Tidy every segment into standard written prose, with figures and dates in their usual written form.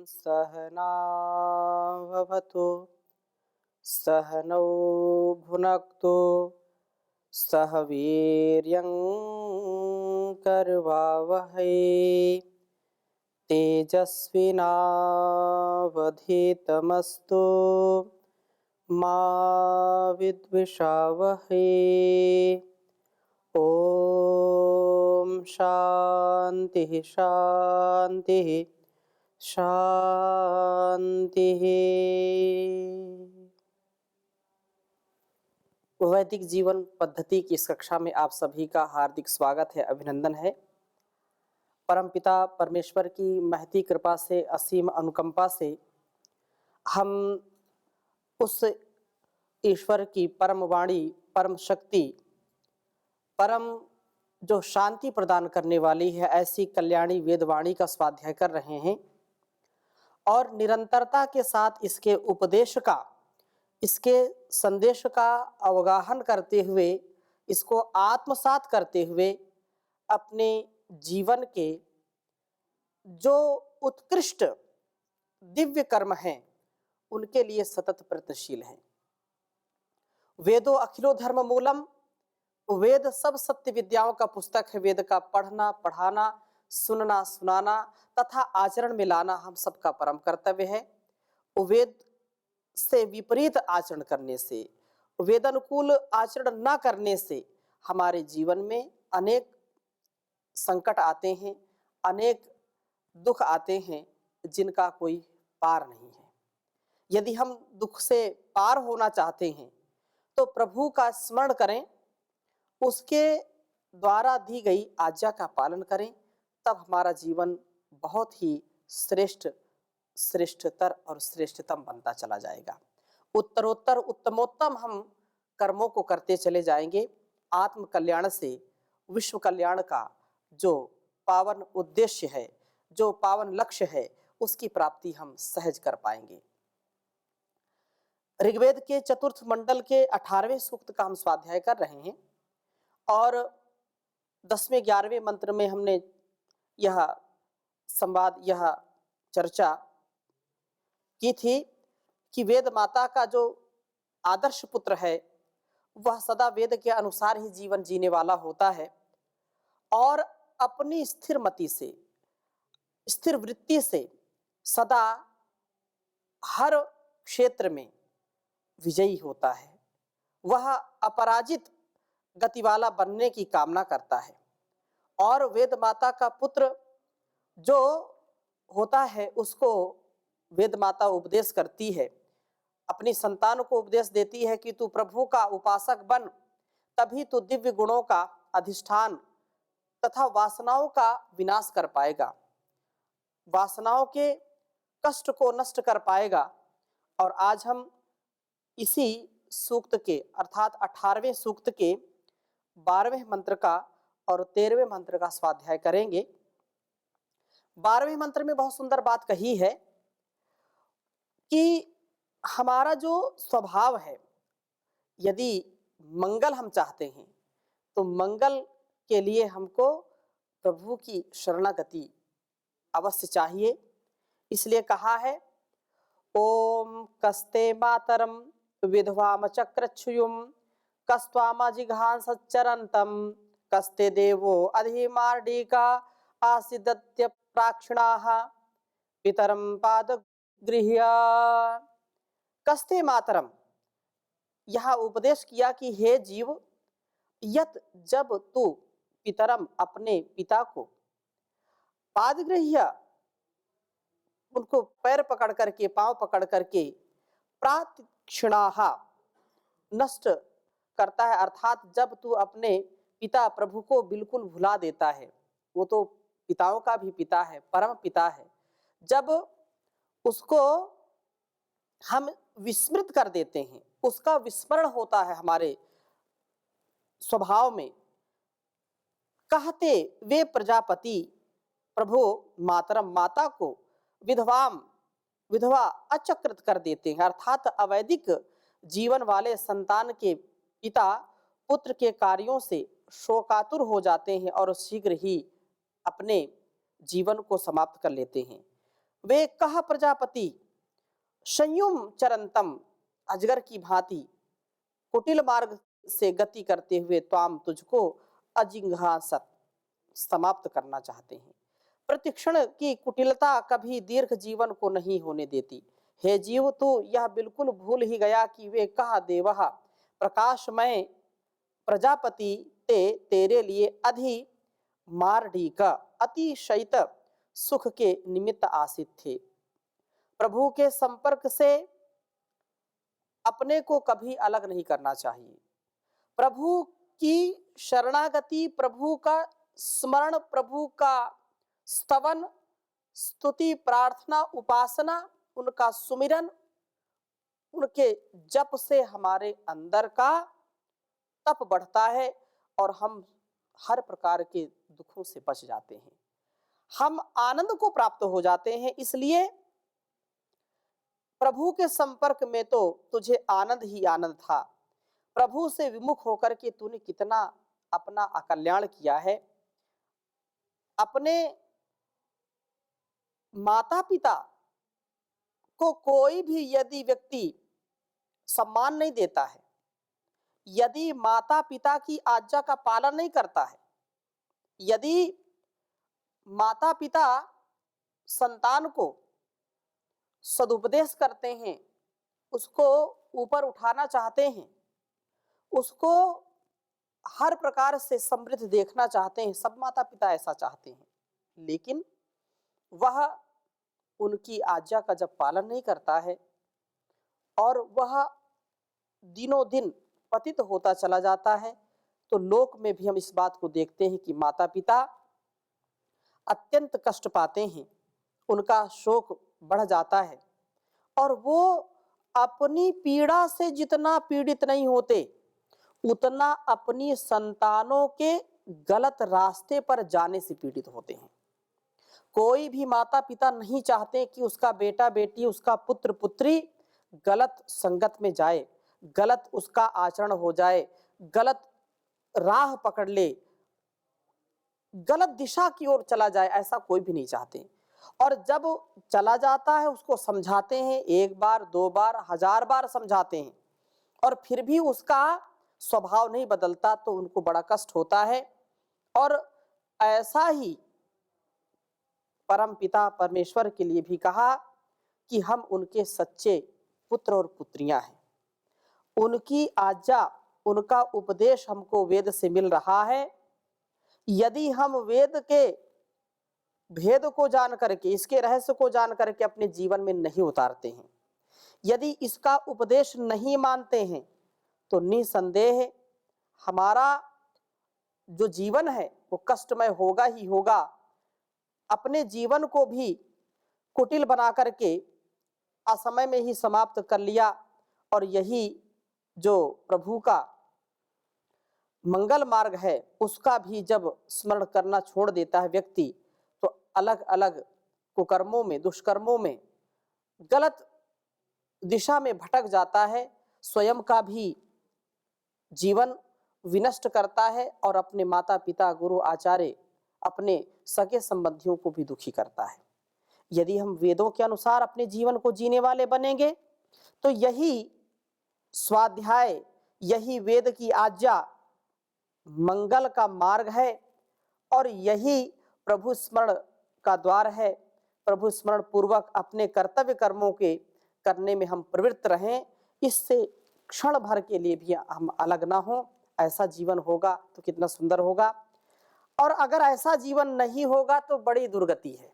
सहनाववतु सहनौ भुनक्तु सह वीर्यं करवावहै तेजस्विनावधीतमस्तु मा विद्विषावहै। ओम शांति शांति शांति। वैदिक जीवन पद्धति की इस कक्षा में आप सभी का हार्दिक स्वागत है, अभिनंदन है। परमपिता परमेश्वर की महती कृपा से, असीम अनुकंपा से हम उस ईश्वर की परम वाणी, परम शक्ति, परम जो शांति प्रदान करने वाली है, ऐसी कल्याणी वेदवाणी का स्वाध्याय कर रहे हैं और निरंतरता के साथ इसके उपदेश का, इसके संदेश का अवगाहन करते हुए, इसको आत्मसात करते हुए अपने जीवन के जो उत्कृष्ट दिव्य कर्म हैं उनके लिए सतत प्रयत्नशील हैं। वेदो अखिलो धर्म मूलम, वेद सब सत्य विद्याओं का पुस्तक है। वेद का पढ़ना, पढ़ाना, सुनना, सुनाना तथा आचरण में लाना हम सबका परम कर्तव्य है। वेद से विपरीत आचरण करने से, वेदानुकूल आचरण न करने से हमारे जीवन में अनेक संकट आते हैं, अनेक दुख आते हैं जिनका कोई पार नहीं है। यदि हम दुख से पार होना चाहते हैं तो प्रभु का स्मरण करें, उसके द्वारा दी गई आज्ञा का पालन करें, तब हमारा जीवन बहुत ही श्रेष्ठतर और श्रेष्ठतम बनता चला जाएगा। उत्तरोत्तर उत्तमोत्तम हम कर्मों को करते चले जाएंगे। आत्म कल्याण से विश्व कल्याण का जो पावन उद्देश्य है, जो पावन लक्ष्य है, उसकी प्राप्ति हम सहज कर पाएंगे। ऋग्वेद के चतुर्थ मंडल के 18वें सूक्त का हम स्वाध्याय कर रहे हैं और 10वें 11वें मंत्र में हमने यह संवाद, यह चर्चा की थी कि वेद माता का जो आदर्श पुत्र है वह सदा वेद के अनुसार ही जीवन जीने वाला होता है और अपनी स्थिर मति से, स्थिर वृत्ति से सदा हर क्षेत्र में विजयी होता है। वह अपराजित गति वाला बनने की कामना करता है और वेद माता का पुत्र जो होता है उसको वेद माता उपदेश करती है, अपनी संतान को उपदेश देती है कि तू प्रभु का उपासक बन, तभी तू दिव्य गुणों का अधिष्ठान तथा वासनाओं का विनाश कर पाएगा, वासनाओं के कष्ट को नष्ट कर पाएगा। और आज हम इसी सूक्त के अर्थात 18वें सूक्त के 12वें मंत्र का और 13वें मंत्र का स्वाध्याय करेंगे। 12वें मंत्र में बहुत सुंदर बात कही है कि हमारा जो स्वभाव है, यदि मंगल हम चाहते हैं तो मंगल के लिए हमको प्रभु की शरणागति अवश्य चाहिए। इसलिए कहा है, ओम कस्ते मातरम विधवाम चक्रच्छुयुम कस्त्वाम जिघान सच्चरंतम कस्ते देवो अधिमार्डिका आसिदत्य प्राक्षिणाः पितरम पाद गृह्य। कस्ते मातरम, यह उपदेश किया कि हे जीव, यत जब तू पितरम अपने पिता को, पादगृह्य उनको पैर पकड़ करके, पांव पकड़ करके, प्राक्षिणाः नष्ट करता है, अर्थात जब तू अपने पिता प्रभु को बिल्कुल भुला देता है, वो तो पिताओं का भी पिता है, परम पिता है, जब उसको हम विस्मृत कर देते हैं, उसका विस्मरण होता है हमारे स्वभाव में, कहते वे प्रजापति प्रभु मातरम माता को विधवा अचकृत कर देते हैं, अर्थात अवैदिक जीवन वाले संतान के पिता पुत्र के कार्यों से शोकातुर हो जाते हैं और शीघ्र ही अपने जीवन को समाप्त कर लेते हैं। वे कह प्रजापति संयुम चरंतम, अजगर की भांति कुटिल मार्ग से गति करते हुए त्वाम तुझको अजिंघासत समाप्त करना चाहते हैं। प्रतिक्षण की कुटिलता कभी दीर्घ जीवन को नहीं होने देती। हे जीव, तू यह बिल्कुल भूल ही गया कि वे कहा देवहा प्रकाशमय प्रजापति ते तेरे लिए अधि मारडी का अतिशयित सुख के निमित्त आसित थे। प्रभु के संपर्क से अपने को कभी अलग नहीं करना चाहिए। प्रभु की शरणागति, प्रभु का स्मरण, प्रभु का स्तवन, स्तुति, प्रार्थना, उपासना, उनका सुमिरन, उनके जप से हमारे अंदर का तप बढ़ता है और हम हर प्रकार के दुखों से बच जाते हैं, हम आनंद को प्राप्त हो जाते हैं। इसलिए प्रभु के संपर्क में तो तुझे आनंद ही आनंद था। प्रभु से विमुख होकर के तूने कितना अपना अकल्याण किया है। अपने माता पिता को कोई भी यदि व्यक्ति सम्मान नहीं देता है, यदि माता पिता की आज्ञा का पालन नहीं करता है, यदि माता पिता संतान को सदुपदेश करते हैं, उसको ऊपर उठाना चाहते हैं, उसको हर प्रकार से समृद्ध देखना चाहते हैं, सब माता पिता ऐसा चाहते हैं, लेकिन वह उनकी आज्ञा का जब पालन नहीं करता है और वह दिनों दिन पतित होता चला जाता है, तो लोक में भी हम इस बात को देखते हैं कि माता पिता अत्यंत कष्ट पाते हैं, उनका शोक बढ़ जाता है और वो अपनी पीड़ा से जितना पीड़ित नहीं होते, उतना अपनी संतानों के गलत रास्ते पर जाने से पीड़ित होते हैं। कोई भी माता पिता नहीं चाहते कि उसका बेटा बेटी, उसका पुत्र पुत्री गलत संगत में जाए, गलत उसका आचरण हो जाए, गलत राह पकड़ ले, गलत दिशा की ओर चला जाए, ऐसा कोई भी नहीं चाहते। और जब चला जाता है उसको समझाते हैं, एक बार, दो बार, 1000 बार समझाते हैं और फिर भी उसका स्वभाव नहीं बदलता, तो उनको बड़ा कष्ट होता है। और ऐसा ही परम पिता परमेश्वर के लिए भी कहा कि हम उनके सच्चे पुत्र और पुत्रियां हैं। उनकी आज्ञा, उनका उपदेश हमको वेद से मिल रहा है। यदि हम वेद के भेद को जान करके, इसके रहस्य को जान करके अपने जीवन में नहीं उतारते हैं, यदि इसका उपदेश नहीं मानते हैं, तो निसंदेह हमारा जो जीवन है वो कष्टमय होगा ही होगा। अपने जीवन को भी कुटिल बना करके असमय में ही समाप्त कर लिया और यही जो प्रभु का मंगल मार्ग है उसका भी जब स्मरण करना छोड़ देता है व्यक्ति, तो अलग अलग कुकर्मों में, दुष्कर्मों में, गलत दिशा में भटक जाता है, स्वयं का भी जीवन विनष्ट करता है और अपने माता पिता, गुरु, आचार्य, अपने सगे संबंधियों को भी दुखी करता है। यदि हम वेदों के अनुसार अपने जीवन को जीने वाले बनेंगे, तो यही स्वाध्याय, यही वेद की आज्ञा मंगल का मार्ग है और यही प्रभु स्मरण का द्वार है। प्रभु स्मरण पूर्वक अपने कर्तव्य कर्मों के करने में हम प्रवृत्त रहें, इससे क्षण भर के लिए भी हम अलग ना हो। ऐसा जीवन होगा तो कितना सुंदर होगा। और अगर ऐसा जीवन नहीं होगा तो बड़ी दुर्गति है।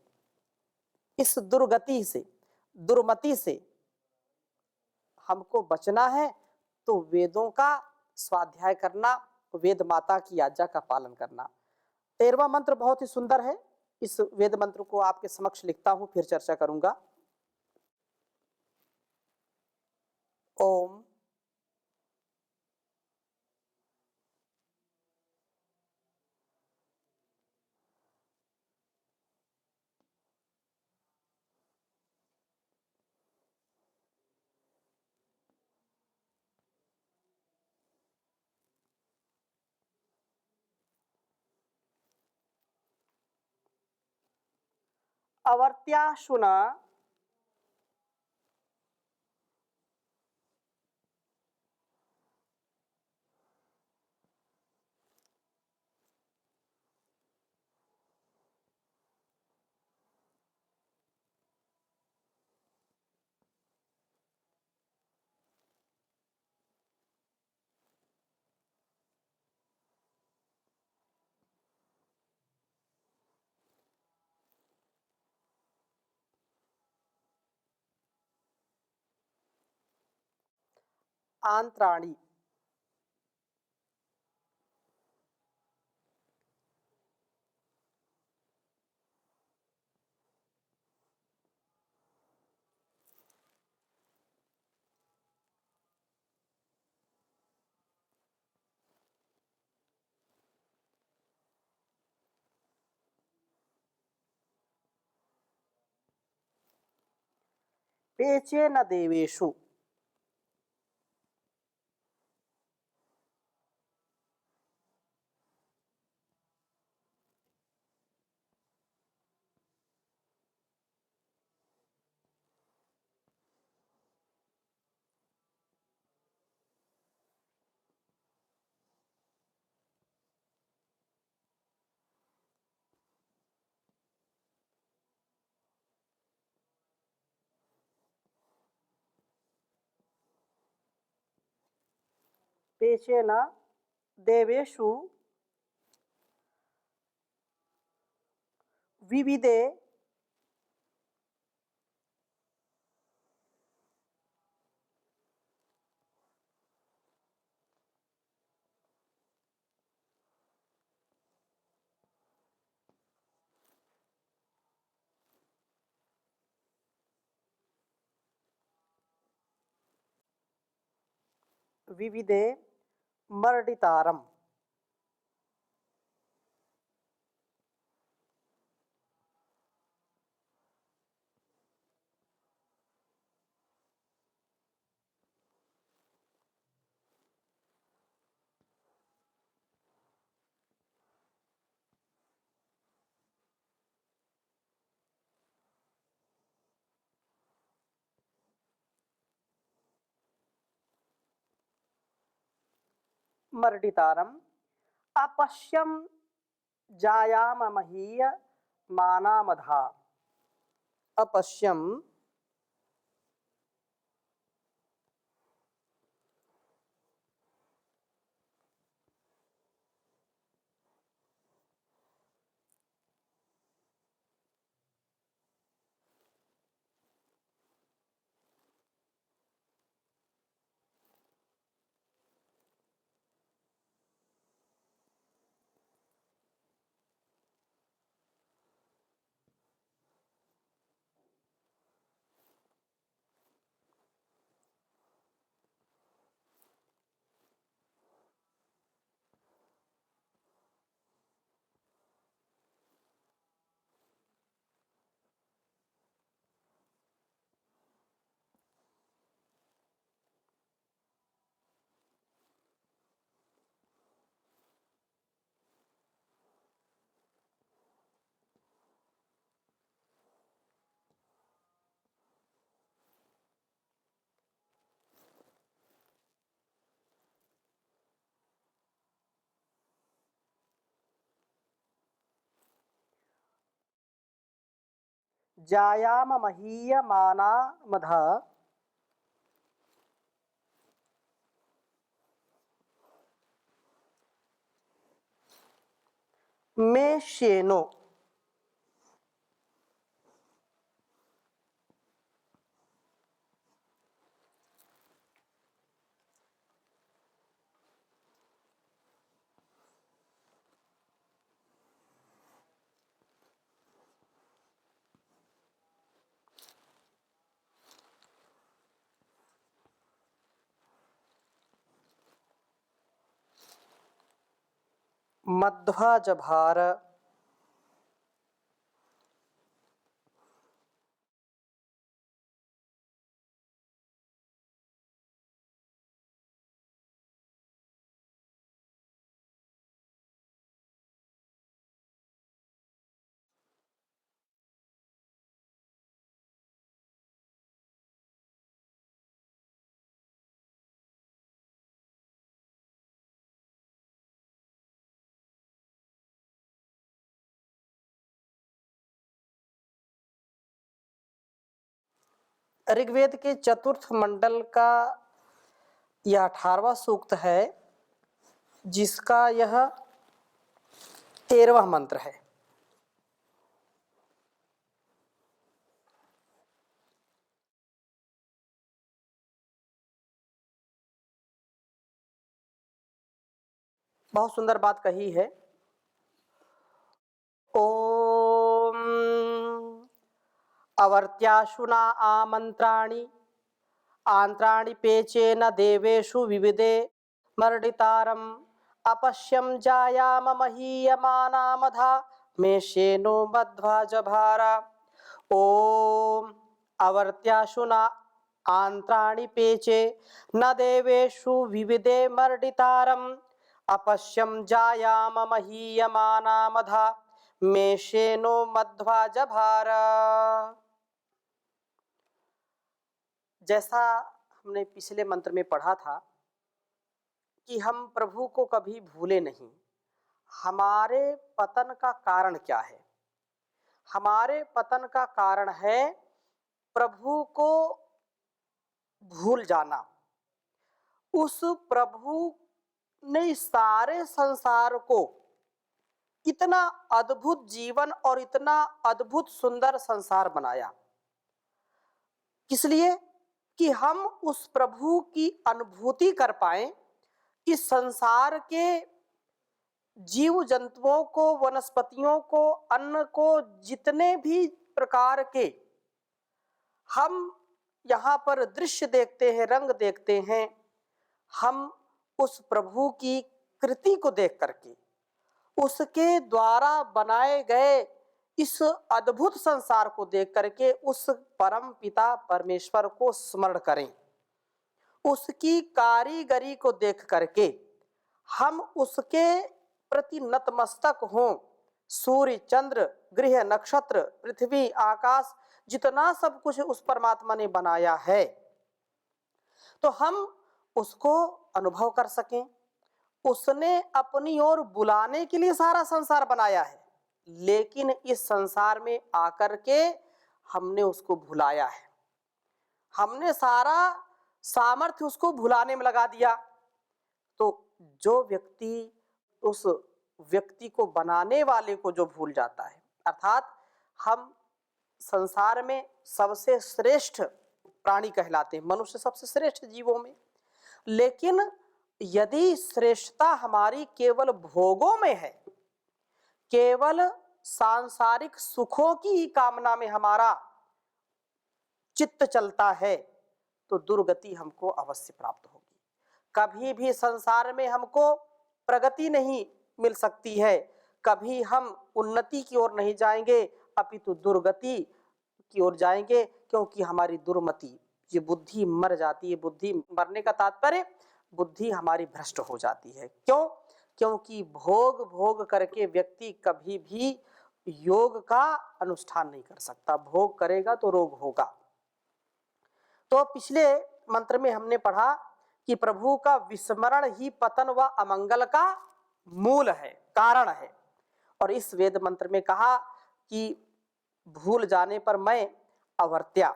इस दुर्गति से, दुर्मति से हमको बचना है तो वेदों का स्वाध्याय करना, वेद माता की आज्ञा का पालन करना। 13वां मंत्र बहुत ही सुंदर है। इस वेद मंत्र को आपके समक्ष लिखता हूं, फिर चर्चा करूंगा। ओम अवर्त्याशुना आंत्राणी, पेचे न देवेषु, पेचे न देवेषु विविदे विविदे मर्डितारम, मर्डितारम अपश्यम जायाम महीय मानामधा, अपश्यम जायाम महीय मानामधा, में शेनो, मध्वाजभार, ऋग्वेद के चतुर्थ मंडल का यह 18वां सूक्त है, जिसका यह 13वां मंत्र है। बहुत सुंदर बात कही है। ओम अवर्त्याशुना आमंत्राणि आंत्राणि पेचेन देवेषु विविदे मर्डितारम अपश्यम जायाम महीयमानामधा मेषेनो मध्वाजभारा। ओम अवर्त्याशुना आंत्राणि पेचे न देवेषु विविदे मर्डितारम अपश्यम जायाम महीयमानामधा मेषेनो मध्वाजभारा। जैसा हमने पिछले मंत्र में पढ़ा था कि हम प्रभु को कभी भूले नहीं। हमारे पतन का कारण क्या है? हमारे पतन का कारण है प्रभु को भूल जाना। उस प्रभु ने सारे संसार को इतना अद्भुत जीवन और इतना अद्भुत सुंदर संसार बनाया, किस लिए? कि हम उस प्रभु की अनुभूति कर पाए। इस संसार के जीव जंतुओं को, वनस्पतियों को, अन्न को, जितने भी प्रकार के हम यहाँ पर दृश्य देखते हैं, रंग देखते हैं, हम उस प्रभु की कृति को देख करके, उसके द्वारा बनाए गए इस अद्भुत संसार को देख करके उस परम पिता परमेश्वर को स्मरण करें। उसकी कारीगरी को देख करके हम उसके प्रति नतमस्तक हों। सूर्य, चंद्र, ग्रह, नक्षत्र, पृथ्वी, आकाश, जितना सब कुछ उस परमात्मा ने बनाया है, तो हम उसको अनुभव कर सकें। उसने अपनी ओर बुलाने के लिए सारा संसार बनाया है, लेकिन इस संसार में आकर के हमने उसको भुलाया है। हमने सारा सामर्थ्य उसको भुलाने में लगा दिया। तो जो व्यक्ति उस व्यक्ति को बनाने वाले को जो भूल जाता है, अर्थात हम संसार में सबसे श्रेष्ठ प्राणी कहलाते हैं, मनुष्य सबसे श्रेष्ठ जीवों में, लेकिन यदि श्रेष्ठता हमारी केवल भोगों में है, केवल सांसारिक सुखों की ही कामना में हमारा चित्त चलता है, तो दुर्गति हमको अवश्य प्राप्त होगी। कभी भी संसार में हमको प्रगति नहीं मिल सकती है, कभी हम उन्नति की ओर नहीं जाएंगे, अपितु दुर्गति की ओर जाएंगे, क्योंकि हमारी दुर्मति, ये बुद्धि मर जाती है। बुद्धि मरने का तात्पर्य बुद्धि हमारी भ्रष्ट हो जाती है। क्यों? क्योंकि भोग भोग करके व्यक्ति कभी भी योग का अनुष्ठान नहीं कर सकता। भोग करेगा तो रोग होगा। तो पिछले मंत्र में हमने पढ़ा कि प्रभु का विस्मरण ही पतन व अमंगल का मूल है, कारण है। और इस वेद मंत्र में कहा कि भूल जाने पर मैं अवर्त्या,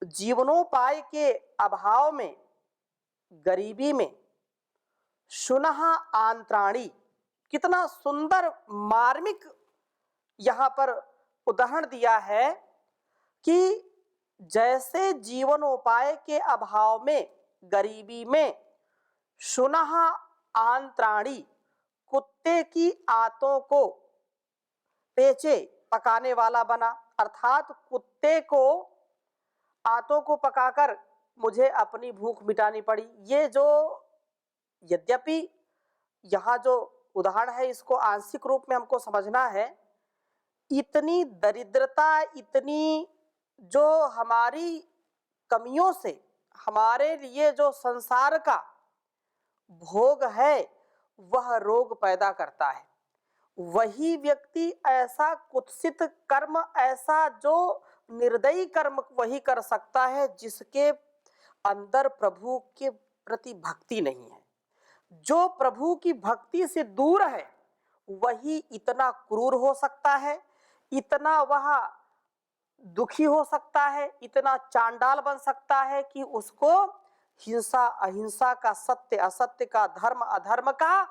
जीवनोपाय के अभाव में, गरीबी में, शुनः आंत्राणी, कितना सुंदर मार्मिक यहाँ पर उदाहरण दिया है कि जैसे जीवनोपाय के अभाव में, गरीबी में, शुनः आंत्राणी, कुत्ते की आंतों को पेचे, पकाने वाला बना। अर्थात कुत्ते को आंतों को पकाकर मुझे अपनी भूख मिटानी पड़ी। ये जो, यद्यपि यहाँ जो उदाहरण है इसको आंशिक रूप में हमको समझना है, इतनी दरिद्रता, इतनी जो हमारी कमियों से हमारे लिए जो संसार का भोग है वह रोग पैदा करता है। वही व्यक्ति ऐसा कुत्सित कर्म, ऐसा जो निर्दयी कर्म वही कर सकता है जिसके अंदर प्रभु के प्रति भक्ति नहीं है। जो प्रभु की भक्ति से दूर है वही इतना क्रूर हो सकता है, इतना वह दुखी हो सकता है, इतना चांडाल बन सकता है कि उसको हिंसा अहिंसा का, सत्य असत्य का, धर्म अधर्म का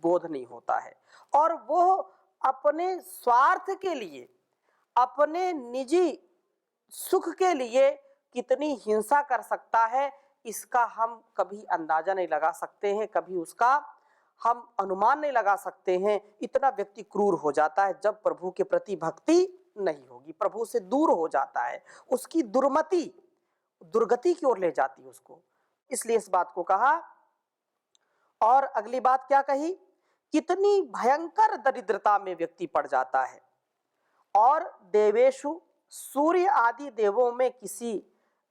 बोध नहीं होता है। और वो अपने स्वार्थ के लिए, अपने निजी सुख के लिए कितनी हिंसा कर सकता है, इसका हम कभी अंदाजा नहीं लगा सकते हैं, कभी उसका हम अनुमान नहीं लगा सकते हैं, इतना व्यक्ति क्रूर हो जाता है जब प्रभु के प्रति भक्ति नहीं होगी, प्रभु से दूर हो जाता है, उसकी दुर्मति दुर्गति की ओर ले जाती है उसको। इसलिए इस बात को कहा। और अगली बात क्या कही, कितनी भयंकर दरिद्रता में व्यक्ति पड़ जाता है। और देवेशु, सूर्य आदि देवों में किसी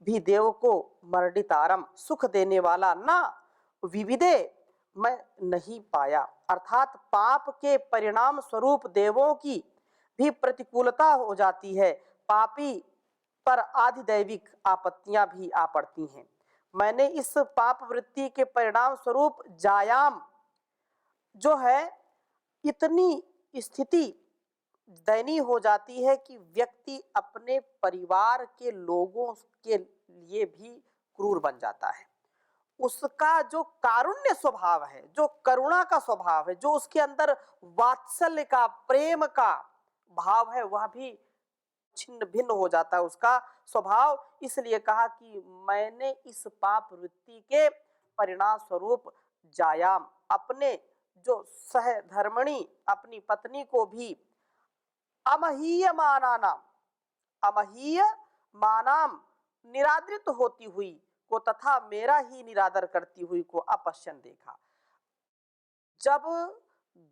भी देव को मर्डितारम, सुख देने वाला ना विविदे मैं नहीं पाया। अर्थात पाप के परिणाम स्वरूप देवों की भी प्रतिकूलता हो जाती है, पापी पर आधिदैविक आपत्तियां भी आ पड़ती हैं। मैंने इस पाप वृत्ति के परिणाम स्वरूप जायाम जो है, इतनी स्थिति दयनीय हो जाती है कि व्यक्ति अपने परिवार के लोगों के लिए भी क्रूर बन जाता है। उसका जो कारुण्य स्वभाव है, जो करुणा का स्वभाव है, जो उसके अंदर वात्सल्य का, प्रेम का भाव है, वह भी छिन्न भिन्न हो जाता है उसका स्वभाव। इसलिए कहा कि मैंने इस पाप वृत्ति के परिणाम स्वरूप जायाम, अपने जो सहधर्मणी अपनी पत्नी को भी अमहीय मानानाम, अमहीय मानाम निरादृत होती हुई को तथा मेरा ही निरादर करती हुई को अपश्यन देखा। जब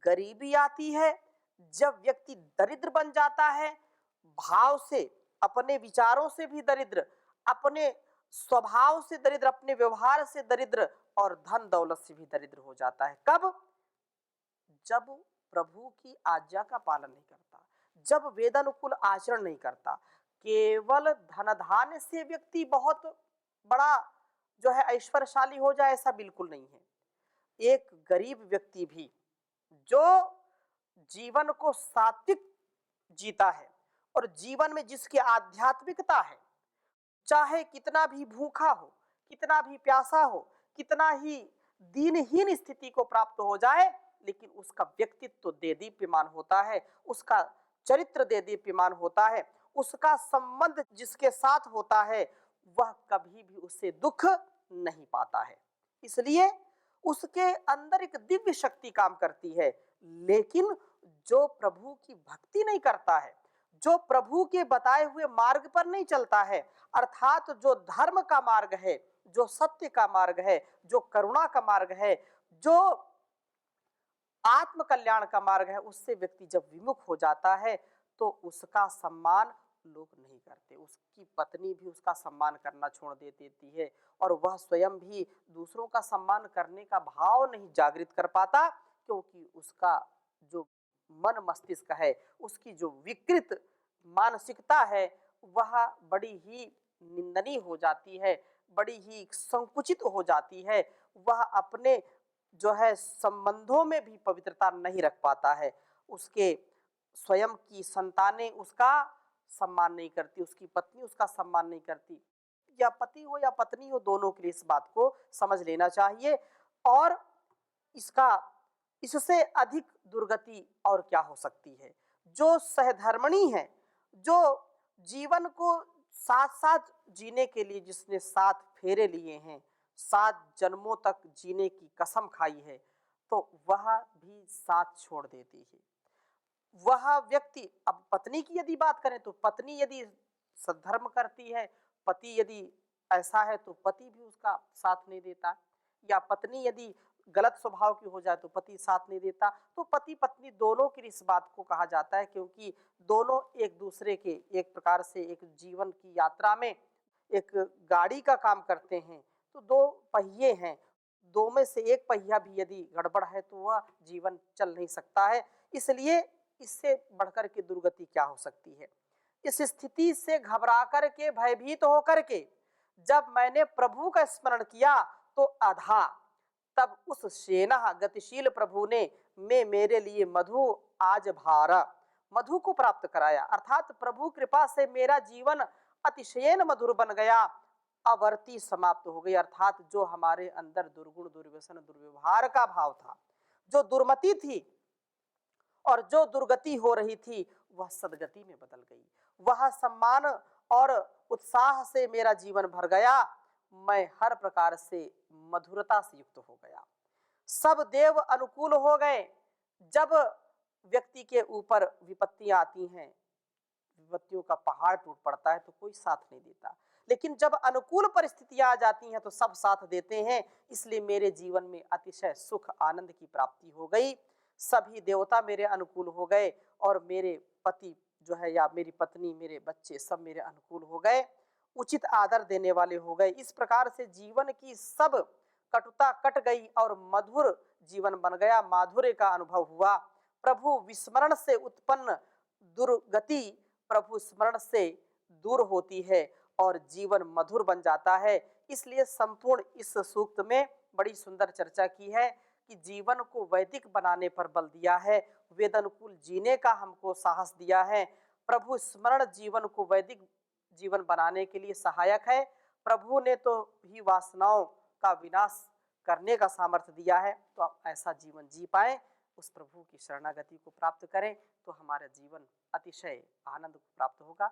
गरीबी आती है, जब व्यक्ति दरिद्र बन जाता है, भाव से, अपने विचारों से भी दरिद्र, अपने स्वभाव से दरिद्र, अपने व्यवहार से दरिद्र और धन दौलत से भी दरिद्र हो जाता है। कब? जब प्रभु की आज्ञा का पालन नहीं करता, जब वेदानुकूल आचरण नहीं करता। केवल धन धान्य से व्यक्ति बहुत बड़ा जो है ऐश्वर्यशाली हो जाए, ऐसा बिल्कुल नहीं है। एक गरीब व्यक्ति भी जो जीवन को सात्विक जीता है और जीवन में जिसकी आध्यात्मिकता है, चाहे कितना भी भूखा हो, कितना भी प्यासा हो, कितना ही दीनहीन स्थिति को प्राप्त हो जाए, लेकिन उसका व्यक्तित्व देदीप्यमान होता है, उसका चरित्र देदीप्यमान होता है, उसका संबंध जिसके साथ होता है वह कभी भी उससे दुख नहीं पाता है। इसलिए उसके अंदर एक दिव्य शक्ति काम करती है। लेकिन जो प्रभु की भक्ति नहीं करता है, जो प्रभु के बताए हुए मार्ग पर नहीं चलता है, अर्थात जो धर्म का मार्ग है, जो सत्य का मार्ग है, जो करुणा का मार्ग है, जो आत्म कल्याण का मार्ग है, उससे व्यक्ति जब विमुख हो जाता है तो उसका सम्मान लोग नहीं करते, उसकी पत्नी भी उसका सम्मान करना छोड़ दे देती है और वह स्वयं भी दूसरों का सम्मान करने का भाव नहीं जागृत कर पाता, क्योंकि उसका जो मन मस्तिष्क है, उसकी जो विकृत मानसिकता है, वह बड़ी ही निंदनीय हो जाती है, बड़ी ही संकुचित हो जाती है। वह अपने जो है संबंधों में भी पवित्रता नहीं रख पाता है, उसके स्वयं की संतानें उसका सम्मान नहीं करती, उसकी पत्नी उसका सम्मान नहीं करती। या पति हो या पत्नी हो, दोनों के लिए इस बात को समझ लेना चाहिए। और इससे अधिक दुर्गति और क्या हो सकती है। जो सहधर्मणी है, जो जीवन को साथ साथ जीने के लिए जिसने 7 फेरे लिए हैं, 7 जन्मों तक जीने की कसम खाई है, तो वह भी साथ छोड़ देती है। वह व्यक्ति, अब पत्नी की यदि बात करें तो पत्नी यदि सद्धर्म करती है, पति यदि ऐसा है तो पति भी उसका साथ नहीं देता, या पत्नी यदि गलत स्वभाव की हो जाए तो पति साथ नहीं देता। तो पति पत्नी दोनों के लिए इस बात को कहा जाता है, क्योंकि दोनों एक दूसरे के एक प्रकार से एक जीवन की यात्रा में एक गाड़ी का काम करते हैं। तो 2 पहिए हैं, 2 में से एक पहिया भी यदि गड़बड़ है तो वह जीवन चल नहीं सकता है। इसलिए इससे बढ़कर के दुर्गति क्या हो सकती है। इस स्थिति से घबरा कर के, भयभीत होकर के जब मैंने प्रभु का स्मरण किया तो अधा, तब उस सेना गतिशील प्रभु ने मेरे लिए मधु आज भारा, मधु को प्राप्त कराया। अर्थात प्रभु कृपा से मेरा जीवन अतिशयन मधुर बन गया, अवर्ती समाप्त हो गई। अर्थात जो हमारे अंदर दुर्गुण, दुर्व्यसन, दुर्व्यवहार का भाव था, जो दुर्मति थी और जो दुर्गति हो रही थी, वह सदगति में बदल गई। वह सम्मान और उत्साह से मेरा जीवन भर गया, मैं हर प्रकार से मधुरता से युक्त हो गया। सब देव अनुकूल हो गए। जब व्यक्ति के ऊपर विपत्तियां आती हैं, विपत्तियों का पहाड़ टूट पड़ता है, तो कोई साथ नहीं देता, लेकिन जब अनुकूल परिस्थितियां आ जाती हैं तो सब साथ देते हैं। इसलिए मेरे जीवन में अतिशय सुख आनंद की प्राप्ति हो गई। सभी देवता मेरे अनुकूल हो गए और मेरे पति जो है या मेरी पत्नी, मेरे बच्चे सब मेरे अनुकूल हो गए, उचित आदर देने वाले हो गए। इस प्रकार से जीवन की सब कटुता कट गई और मधुर जीवन बन गया, माधुर्य का अनुभव हुआ। प्रभु विस्मरण से उत्पन्न दुर्गति प्रभु स्मरण से दूर होती है और जीवन मधुर बन जाता है। इसलिए संपूर्ण इस सूक्त में बड़ी सुंदर चर्चा की है कि जीवन को वैदिक बनाने पर बल दिया है, वेदानुकूल जीने का हमको साहस दिया है। प्रभु स्मरण जीवन को वैदिक जीवन बनाने के लिए सहायक है। प्रभु ने तो ही वासनाओं का विनाश करने का सामर्थ्य दिया है, तो आप ऐसा जीवन जी पाए, उस प्रभु की शरणागति को प्राप्त करें, तो हमारा जीवन अतिशय आनंद को प्राप्त होगा।